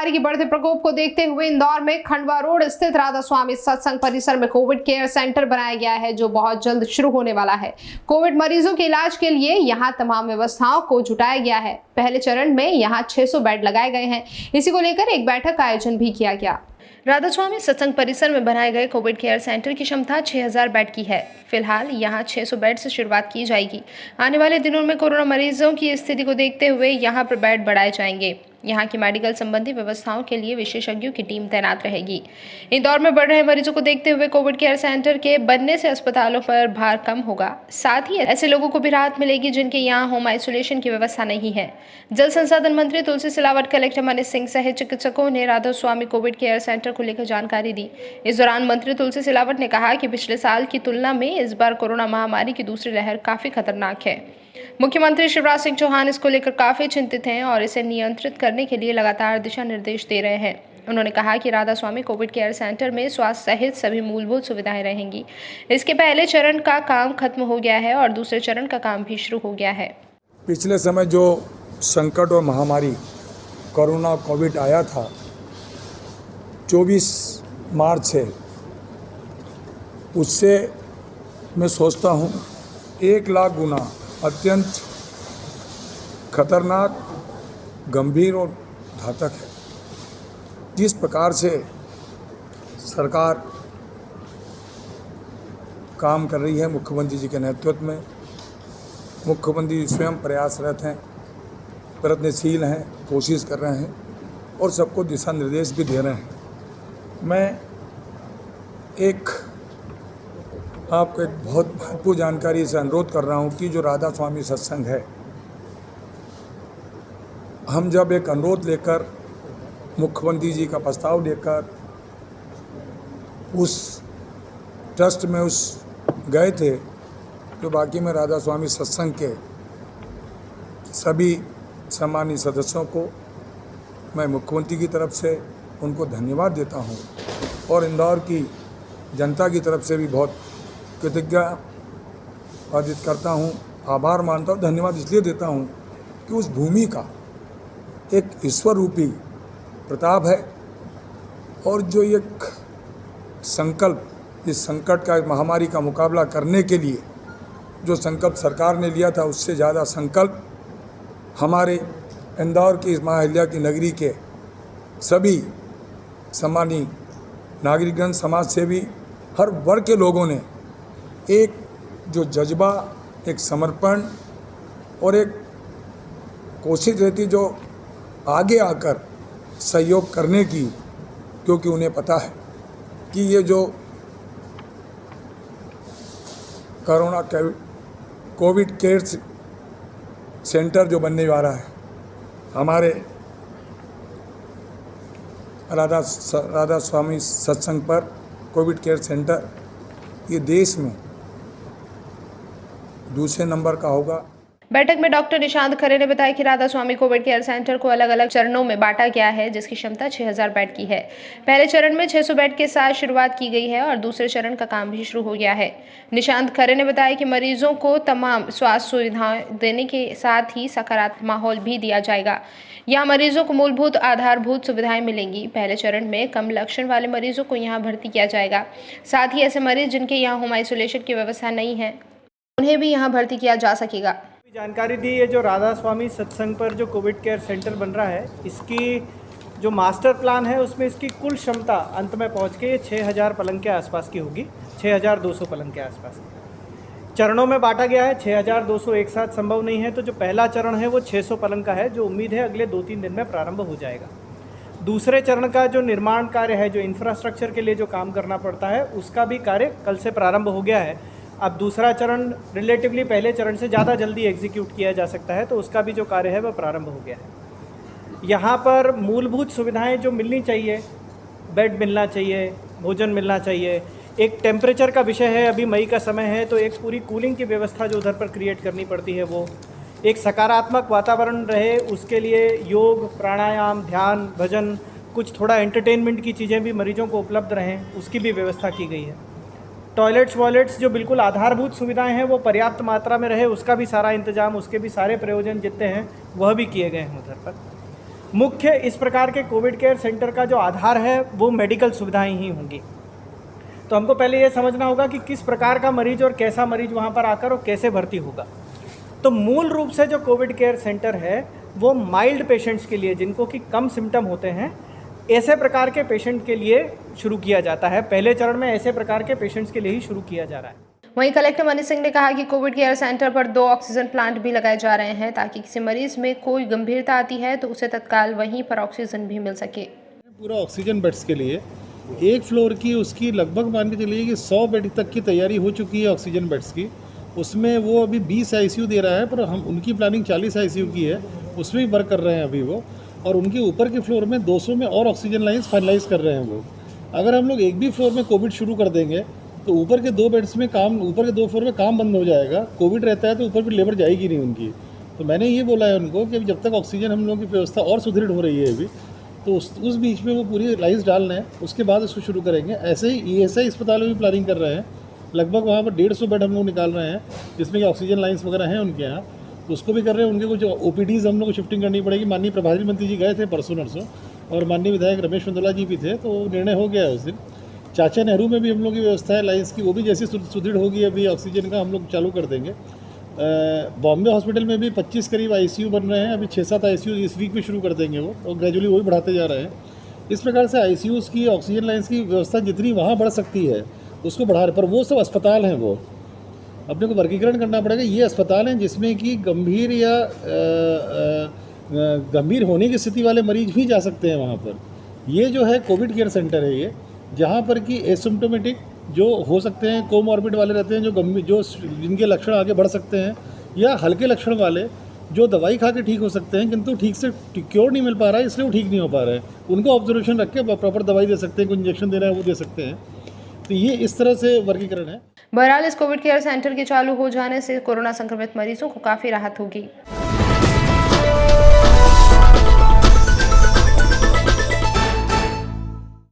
महामारी के बढ़ते प्रकोप को देखते हुए इंदौर में खंडवा रोड स्थित राधा स्वामी सत्संग परिसर में कोविड केयर सेंटर बनाया गया है, जो बहुत जल्द शुरू होने वाला है। कोविड मरीजों के इलाज के लिए यहां तमाम व्यवस्थाओं को जुटाया गया है। पहले चरण में यहां 600 बेड लगाए गए हैं। इसी को लेकर एक बैठक का आयोजन भी किया गया। राधा स्वामी सत्संग परिसर में बनाए गए कोविड केयर सेंटर की क्षमता 6000 बेड की है। फिलहाल यहां 600 बेड से शुरुआत की जाएगी। आने वाले दिनों में कोरोना मरीजों की स्थिति को देखते हुए यहां पर बेड बढ़ाए जाएंगे। यहां की मेडिकल संबंधी व्यवस्थाओं के लिए विशेषज्ञों की टीम तैनात रहेगी। इंदौर में बढ़ रहे मरीजों को देखते हुए कोविड केयर सेंटर के बनने से अस्पतालों पर भार कम होगा। साथ ही ऐसे लोगों को भी राहत मिलेगी जिनके यहाँ होम आइसोलेशन की व्यवस्था नहीं है। जल संसाधन मंत्री तुलसी सिलावट, कलेक्टर मनीष सिंह सहित चिकित्सकों ने राधा स्वामी कोविड केयर सेंटर को लेकर जानकारी दी। इस दौरान मंत्री तुलसी सिलावट ने कहा कि पिछले साल की तुलना में इस बार कोरोना महामारी की दूसरी लहर काफी खतरनाक है। मुख्यमंत्री शिवराज सिंह चौहान इसको लेकर काफी चिंतित हैं और इसे नियंत्रित करने के लिए लगातार दिशा निर्देश दे रहे हैं। उन्होंने कहा कि राधा स्वामी कोविड केयर सेंटर में स्वास्थ्य सहित सभी मूलभूत सुविधाएं रहेंगी। इसके पहले चरण का काम खत्म हो गया है और दूसरे चरण का काम भी शुरू हो गया है। पिछले समय जो संकट और महामारी कोरोना कोविड आया था 24 मार्च से, उससे मैं सोचता हूँ 1 लाख गुना अत्यंत खतरनाक, गंभीर और घातक है। जिस प्रकार से सरकार काम कर रही है मुख्यमंत्री जी के नेतृत्व में, मुख्यमंत्री स्वयं प्रयासरत हैं, प्रयत्नशील हैं, कोशिश कर रहे हैं और सबको दिशा निर्देश भी दे रहे हैं। मैं आपको एक बहुत महत्वपूर्ण जानकारी से अनुरोध कर रहा हूं कि जो राधा स्वामी सत्संग है, हम जब एक अनुरोध लेकर मुख्यमंत्री जी का प्रस्ताव लेकर उस ट्रस्ट में गए थे, तो बाकी में राधा स्वामी सत्संग के सभी सम्मानित सदस्यों को मैं मुख्यमंत्री की तरफ से उनको धन्यवाद देता हूं और इंदौर की जनता की तरफ से भी बहुत कृतज्ञता अर्जित करता हूँ, आभार मानता हूँ। धन्यवाद इसलिए देता हूँ कि उस भूमि का एक ईश्वर रूपी प्रताप है और जो एक संकल्प, इस संकट का, महामारी का मुकाबला करने के लिए जो संकल्प सरकार ने लिया था, उससे ज़्यादा संकल्प हमारे इंदौर की इस महाअहिल्या की नगरी के सभी सम्मानीय नागरिकगण, समाज सेवी, हर वर्ग के लोगों ने एक जो जज्बा, एक समर्पण और एक कोशिश रहती जो आगे आकर सहयोग करने की, क्योंकि उन्हें पता है कि ये जो कोविड केयर सेंटर जो बनने वाला है हमारे राधा स्वामी सत्संग पर, कोविड केयर सेंटर, ये देश में दूसरे नंबर का होगा। बैठक में डॉक्टर निशांत खरे ने बताया कि राधा स्वामी कोविड केयर सेंटर को अलग अलग चरणों में बांटा गया है, जिसकी क्षमता 6000 बेड की है। पहले चरण में 600 बेड के साथ शुरुआत की गई है और दूसरे चरण का काम भी शुरू हो गया है। निशांत खरे ने बताया कि मरीजों को तमाम स्वास्थ्य सुविधाएं देने के साथ ही सकारात्मक माहौल भी दिया जाएगा। यहाँ मरीजों को मूलभूत आधारभूत सुविधाएं मिलेंगी। पहले चरण में कम लक्षण वाले मरीजों को यहाँ भर्ती किया जाएगा। साथ ही ऐसे मरीज जिनके यहाँ होम आइसोलेशन की व्यवस्था नहीं है, उन्हें भी यहाँ भर्ती किया जा सकेगा। जानकारी दी है जो राधा स्वामी सत्संग पर जो कोविड केयर सेंटर बन रहा है, इसकी जो मास्टर प्लान है उसमें इसकी कुल क्षमता अंत में पहुंच के 6000 पलंग के आसपास की होगी, 6200 पलंग के आसपास। चरणों में बांटा गया है, 6200 एक साथ संभव नहीं है, तो जो पहला चरण है वो 600 पलंग का है, जो उम्मीद है अगले 2-3 दिन में प्रारंभ हो जाएगा। दूसरे चरण का जो निर्माण कार्य है, जो इंफ्रास्ट्रक्चर के लिए जो काम करना पड़ता है, उसका भी कार्य कल से प्रारंभ हो गया है। अब दूसरा चरण रिलेटिवली पहले चरण से ज़्यादा जल्दी एग्जीक्यूट किया जा सकता है, तो उसका भी जो कार्य है वह प्रारंभ हो गया है। यहाँ पर मूलभूत सुविधाएं जो मिलनी चाहिए, बेड मिलना चाहिए, भोजन मिलना चाहिए, एक टेम्परेचर का विषय है, अभी मई का समय है तो एक पूरी कूलिंग की व्यवस्था जो उधर पर क्रिएट करनी पड़ती है, वो एक सकारात्मक वातावरण रहे, उसके लिए योग, प्राणायाम, ध्यान, भजन, कुछ थोड़ा एंटरटेनमेंट की चीज़ें भी मरीजों को उपलब्ध रहें, उसकी भी व्यवस्था की गई है। टॉयलेट्स वॉयलेट्स जो बिल्कुल आधारभूत सुविधाएं हैं वो पर्याप्त मात्रा में रहे, उसका भी सारा इंतजाम, उसके भी सारे प्रयोजन जितने हैं वह भी किए गए हैं उधर पर। मुख्य इस प्रकार के कोविड केयर सेंटर का जो आधार है वो मेडिकल सुविधाएं ही होंगी। तो हमको पहले ये समझना होगा कि किस प्रकार का मरीज और कैसा मरीज वहाँ पर आकर और कैसे भर्ती होगा। तो मूल रूप से जो कोविड केयर सेंटर है वो माइल्ड पेशेंट्स के लिए, जिनको कि कम सिम्टम होते हैं, ऐसे प्रकार के पेशेंट के लिए शुरू किया जाता है। पहले चरण में ऐसे प्रकार के पेशेंट्स के लिए ही शुरू किया जा रहा है। वहीं कलेक्टर मनीष सिंह ने कहा कि कोविड केयर सेंटर पर 2 ऑक्सीजन प्लांट भी लगाए जा रहे हैं ताकि किसी मरीज में कोई गंभीरता आती है तो उसे तत्काल वहीं पर ऑक्सीजन भी मिल सके। पूरा ऑक्सीजन बेड्स के लिए एक फ्लोर की उसकी लगभग मान के चलिए कि 100 बेड तक की तैयारी हो चुकी है ऑक्सीजन बेड्स की। उसमें वो अभी 20 आईसीयू दे रहा है, पर हम उनकी प्लानिंग 40 आईसीयू की है, उसमें भी वर्क कर रहे हैं अभी वो। और उनके ऊपर के फ्लोर में 200 में और ऑक्सीजन लाइन्स फाइनलाइज कर रहे हैं वो। अगर हम लोग एक भी फ्लोर में कोविड शुरू कर देंगे तो ऊपर के 2 बेड्स में काम, ऊपर के 2 फ्लोर में काम बंद हो जाएगा। कोविड रहता है तो ऊपर फिर लेबर जाएगी नहीं उनकी। तो मैंने ये बोला है उनको कि जब तक ऑक्सीजन हम लोगों की व्यवस्था और सुदृढ़ हो रही है अभी, तो उस बीच में वो पूरी लाइन्स डाल रहे हैं, उसके बाद उसको शुरू करेंगे। ऐसे ही ईएसआई अस्पताल में भी प्लानिंग कर रहे हैं, लगभग वहाँ पर 150 बेड हम लोग निकाल रहे हैं जिसमें कि ऑक्सीजन लाइन्स वगैरह हैं उनके यहाँ, तो उसको भी कर रहे हैं। उनके कुछ ओपीडीज़ हम लोग को शिफ्टिंग करनी पड़ेगी। माननीय प्रभारी मंत्री जी गए थे परसों नरसों, और माननीय विधायक रमेश मंदोला जी भी थे, तो निर्णय हो गया है उस दिन। चाचा नेहरू में भी हम लोग की व्यवस्था है लाइन्स की, वो भी जैसी सुदृढ़ होगी अभी ऑक्सीजन का हम लोग चालू कर देंगे। बॉम्बे हॉस्पिटल में भी 25 करीब आईसीयू बन रहे हैं, अभी 6-7 आईसीयू इस वीक में शुरू कर देंगे वो, और ग्रेजुअली वो भी बढ़ाते जा रहे हैं। इस प्रकार से आईसीयूज़ की, ऑक्सीजन लाइन्स की व्यवस्था जितनी वहाँ बढ़ सकती है उसको बढ़ा रहे। पर वो सब अस्पताल हैं, वो अपने को वर्गीकरण करना पड़ेगा। ये अस्पताल हैं जिसमें कि गंभीर या गंभीर होने की स्थिति वाले मरीज भी जा सकते हैं वहाँ पर। ये जो है कोविड केयर सेंटर है ये, जहाँ पर कि एसिम्प्टोमेटिक जो हो सकते हैं, कोमॉर्बिड वाले रहते हैं, जो जिनके लक्षण आगे बढ़ सकते हैं, या हल्के लक्षण वाले जो दवाई खा के ठीक हो सकते हैं किंतु ठीक से क्योर नहीं मिल पा रहा है, इसलिए वो ठीक नहीं हो पा रहा है, उनको ऑब्जर्वेशन रख के प्रॉपर दवाई दे सकते हैं, कोई इंजेक्शन देना है वो दे सकते हैं। तो ये इस तरह से वर्गीकरण है। बहरहाल इस कोविड केयर सेंटर के चालू हो जाने से कोरोना संक्रमित मरीजों को काफी राहत होगी।